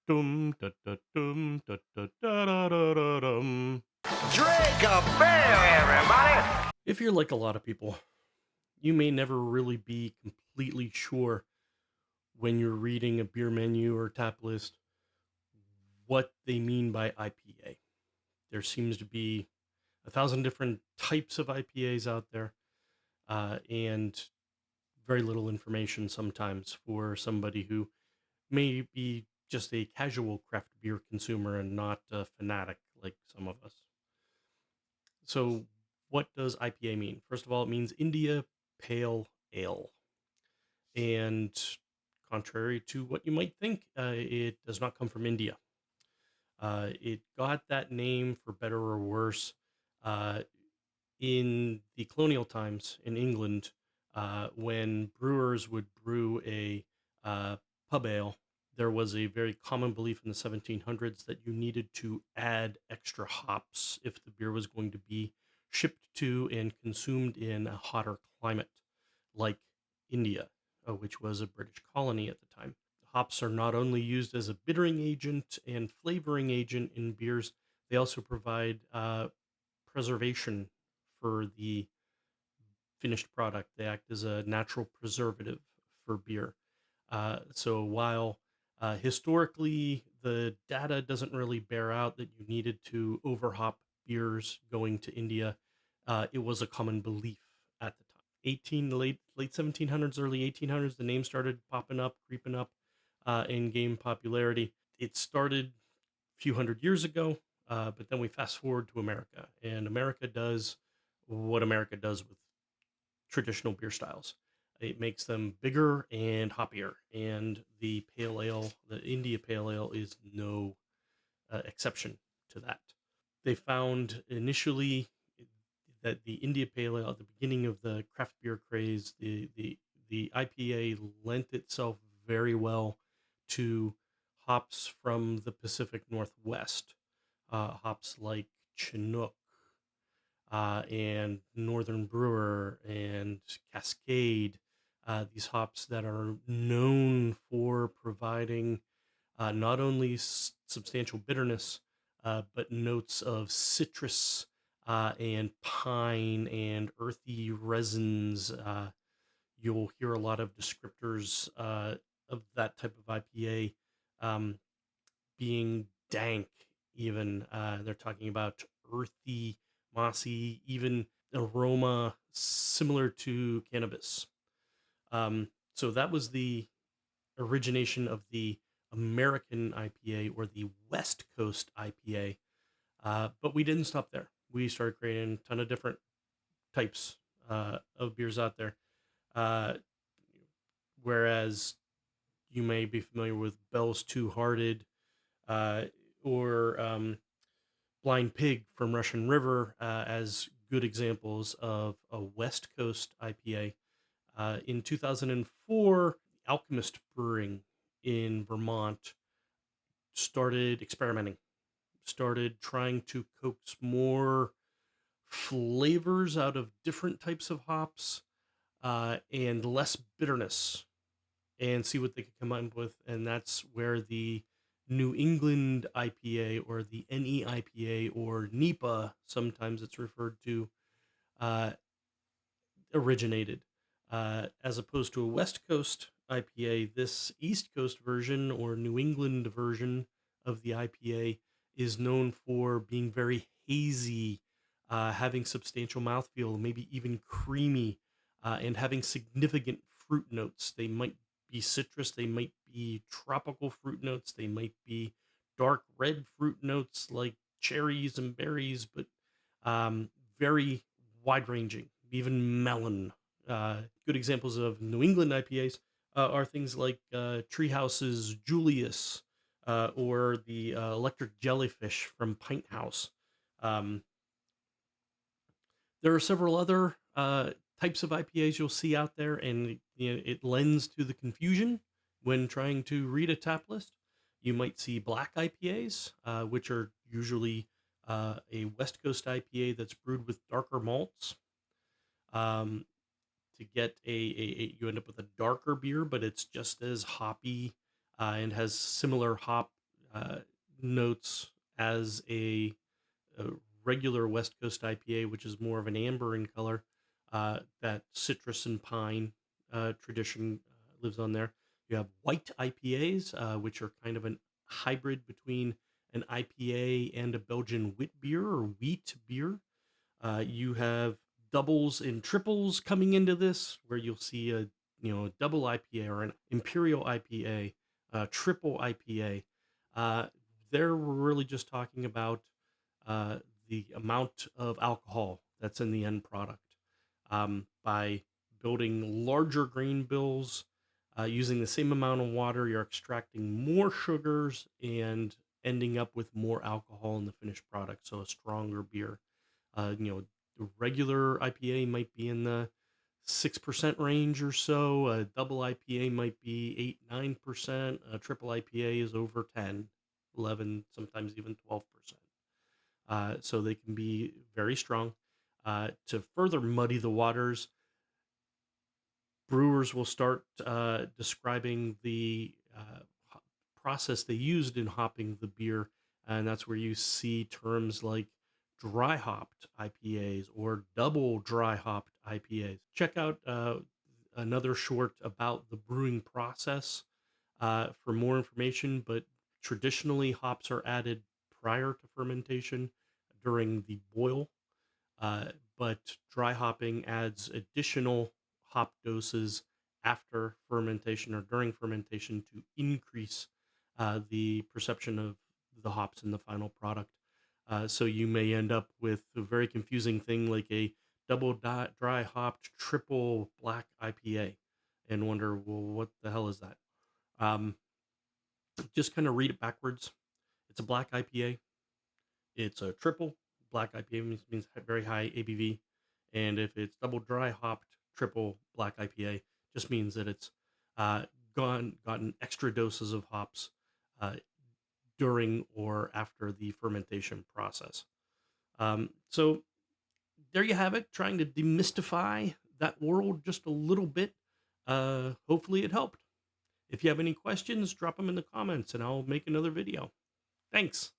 Dum da da dum da da da da da da dum. Drink a beer, everybody! If you're like a lot of people, you may never really be completely sure when you're reading a beer menu or tap list what they mean by IPA. There seems to be a thousand different types of IPAs out there, and very little information sometimes for somebody who may be just a casual craft beer consumer and not a fanatic like some of us. So, what does IPA mean? First of all, it means India Pale Ale. And contrary to what you might think, it does not come from India. It got that name, for better or worse, uh, in the colonial times in England, when brewers would brew a uh, pub ale. There was a very common belief in the 1700s that you needed to add extra hops if the beer was going to be shipped to and consumed in a hotter climate like India, which was a British colony at the time. Hops are not only used as a bittering agent and flavoring agent in beers, they also provide preservation for the finished product. They act as a natural preservative for beer. So while historically the data doesn't really bear out that you needed to overhop beers going to India, it was a common belief at the time. 18 late 1700s, early 1800s, the name started popping up, creeping up, and gained popularity. It started a few hundred years ago, but then we fast forward to America, and America does what America does with traditional beer styles. It makes them bigger and hoppier, and the pale ale, the India Pale Ale, is no exception to that. They found initially that the India Pale Ale, at the beginning of the craft beer craze, the IPA lent itself very well to hops from the Pacific Northwest, hops like Chinook, and Northern Brewer and Cascade, these hops that are known for providing not only substantial bitterness, but notes of citrus and pine and earthy resins. You'll hear a lot of descriptors of that type of IPA being dank, even. They're talking about earthy, mossy, even aroma similar to cannabis. So that was the origination of the American IPA, or the West Coast IPA. But we didn't stop there. We started creating a ton of different types of beers out there. Uh, Whereas you may be familiar with Bell's Two Hearted, uh, or Blind Pig from Russian River, as good examples of a West Coast IPA. In 2004, Alchemist Brewing in Vermont started experimenting, started trying to coax more flavors out of different types of hops, and less bitterness, and see what they could come up with. And that's where the New England IPA, or the NEIPA, or NEIPA, sometimes it's referred to, uh, originated. As opposed to a West Coast IPA, this East Coast version, or New England version of the IPA, is known for being very hazy, having substantial mouthfeel, maybe even creamy, and having significant fruit notes. They might be citrus, they might be tropical fruit notes, they might be dark red fruit notes like cherries and berries, but very wide ranging, even melon. Good examples of New England IPAs are things like Treehouse's Julius, or the Electric Jellyfish from Pint House. Um, there are several other types of IPAs you'll see out there, and it lends to the confusion when trying to read a tap list. You might see black IPAs, which are usually a West Coast IPA that's brewed with darker malts. Um, to get you end up with a darker beer, but it's just as hoppy, and has similar hop uh, notes as a regular West Coast IPA, which is more of an amber in color. That citrus and pine tradition lives on there. You have white IPAs, which are kind of an hybrid between an IPA and a Belgian wit beer or wheat beer. You have doubles and triples coming into this, where you'll see a double IPA or an imperial IPA, triple IPA. Uh, they're really just talking about uh, the amount of alcohol that's in the end product by building larger grain bills. Using the same amount of water, you're extracting more sugars and ending up with more alcohol in the finished product. So a stronger beer. The regular IPA might be in the 6% range or so. A double IPA might be 8, 9%. A triple IPA is over 10, 11, sometimes even 12%. So they can be very strong. To further muddy the waters, brewers will start describing the process they used in hopping the beer, and that's where you see terms like dry hopped IPAs or double dry hopped IPAs. Check out another short about the brewing process for more information, but traditionally hops are added prior to fermentation during the boil, uh, but dry hopping adds additional hop doses after fermentation or during fermentation to increase the perception of the hops in the final product. So you may end up with a very confusing thing like a dry hopped triple black IPA and wonder, well, what the hell is that? Um, just kind of read it backwards. It's a black IPA. It's a triple black IPA means very high ABV, and if it's double dry hopped triple black IPA, just means that it's uh, gotten extra doses of hops uh, during or after the fermentation process. So there you have it, trying to demystify that world just a little bit. Hopefully it helped. If you have any questions, drop them in the comments, and I'll make another video. Thanks.